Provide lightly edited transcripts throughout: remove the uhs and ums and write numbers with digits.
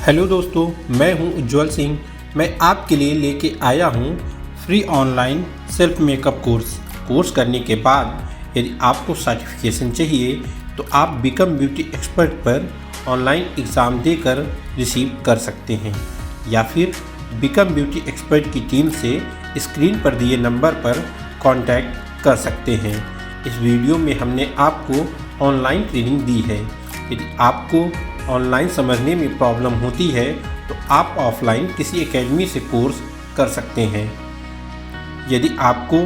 Hello दोस्तों, मैं हूं उज्जवल सिंह। मैं आपके लिए लेके आया हूं free online self makeup course करने के बाद यदि आपको सर्टिफिकेशन चाहिए तो आप बिकम ब्यूटी एक्सपर्ट पर ऑनलाइन एग्ज़ाम देकर रिसीव कर सकते हैं या फिर बिकम ब्यूटी एक्सपर्ट की टीम से स्क्रीन पर दिए नंबर पर कांटेक्ट कर सकते हैं। इस वीडियो में हमने आपको ऑनलाइन ट्रेनिंग दी है। यदि आपको ऑनलाइन समझने में प्रॉब्लम होती है तो आप ऑफलाइन किसी एकेडमी से कोर्स कर सकते हैं। यदि आपको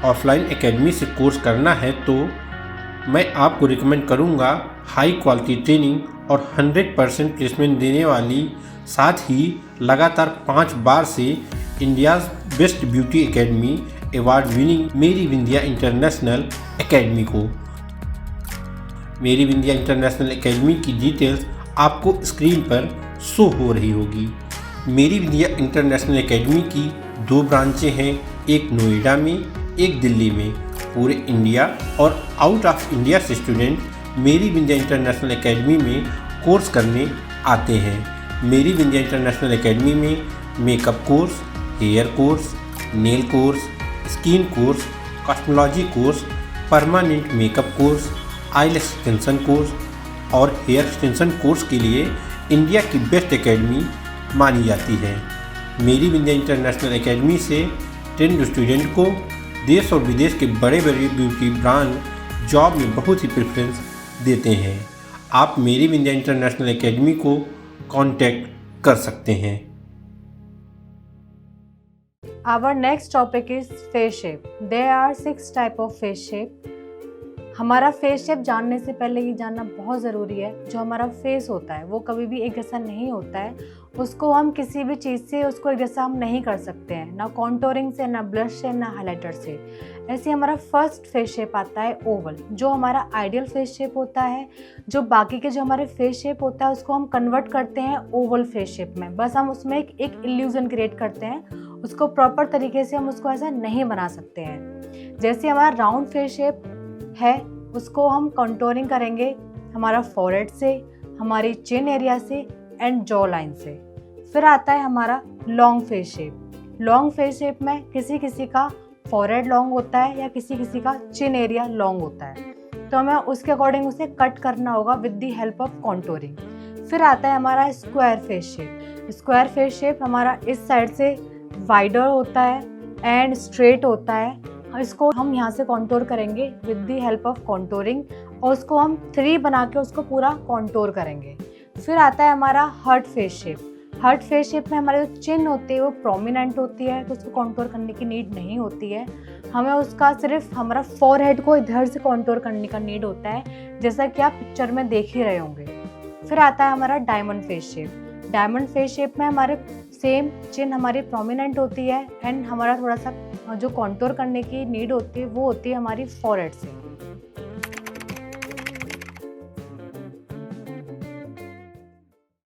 ऑफलाइन एकेडमी से कोर्स करना है तो मैं आपको रिकमेंड करूंगा हाई क्वालिटी ट्रेनिंग और 100% प्लेसमेंट देने वाली, साथ ही लगातार 5 बार से India's best beauty academy award winning मेरी विंध्या इंटरनेशनल एकेडमी को। मेरी विंध्या इंटरनेशनल एकेडमी की डिटेल्स आपको स्क्रीन पर शो हो रही होगी। मेरी विंध्या इंटरनेशनल एकेडमी की 2 ब्रांचें हैं, एक नोएडा में, एक दिल्ली में। पूरे इंडिया और आउट ऑफ इंडिया से स्टूडेंट मेरी विंध्या इंटरनेशनल एकेडमी में कोर्स करने आते हैं। मेरी विंध्या इंटरनेशनल एकेडमी में makeup course, hair course, nail course, skin course, cosmetology course, permanent makeup course, eyelash extension course और हेयर एक्सटेंशन कोर्स के लिए इंडिया की बेस्ट एकेडमी मानी जाती है। मेरी विंध्या इंटरनेशनल एकेडमी से ट्रेंड स्टूडेंट को देश और विदेश के बड़े बड़े ब्यूटी ब्रांड जॉब में बहुत ही प्रेफरेंस देते हैं। आप मेरी विंध्या इंटरनेशनल एकेडमी को कांटेक्ट कर सकते हैं। Our next topic is face shape. There are 6 type of face shape. हमारा फेस शेप जानने से पहले ये जानना बहुत ज़रूरी है, जो हमारा फेस होता है वो कभी भी एक जैसा नहीं होता है। उसको हम किसी भी चीज़ से उसको एक जैसा हम नहीं कर सकते हैं, ना कॉन्टोरिंग से, ना ब्लश से, ना हाइलाइटर से। ऐसे हमारा फर्स्ट फेस शेप आता है ओवल, जो हमारा आइडियल फेस शेप होता है। जो बाकी के जो हमारे फेस शेप होता है उसको हम कन्वर्ट करते हैं ओवल फेस शेप में। बस हम उसमें एक इल्यूजन क्रिएट करते हैं, उसको प्रॉपर तरीके से हम उसको ऐसा नहीं बना सकते हैं। जैसे हमारा राउंड फेस शेप है, उसको हम कंटूरिंग करेंगे हमारा फॉरहेड से, हमारी चिन एरिया से एंड जॉ लाइन से। फिर आता है हमारा long face shape. Long face shape में किसी किसी का फॉरहेड लॉन्ग होता है या किसी किसी का चिन एरिया लॉन्ग होता है, तो हमें उसके अकॉर्डिंग उसे कट करना होगा with the help of contouring. फिर आता है हमारा square face shape. Square face shape हमारा इस साइड से वाइडर होता है एंड स्ट्रेट होता है। इसको हम यहाँ से कॉन्टोर करेंगे with the help of contouring और उसको हम 3 बना के उसको पूरा कॉन्टोर करेंगे। फिर आता है हमारा heart face shape. Heart face shape में हमारे जो चिन होती है वो प्रोमिनेंट होती है, तो उसको कॉन्टोर करने की नीड नहीं होती है। हमें उसका सिर्फ हमारा फॉरहेड को इधर से कॉन्टोर करने का नीड होता है, जैसा कि आप पिक्चर में देख ही रहे होंगे। फिर आता है हमारा diamond face shape. Diamond face shape में हमारे सेम चिन हमारी प्रोमिनेंट होती है एंड हमारा थोड़ा सा जो कॉन्टोर करने की नीड होती है वो होती है हमारी फॉरहेड से।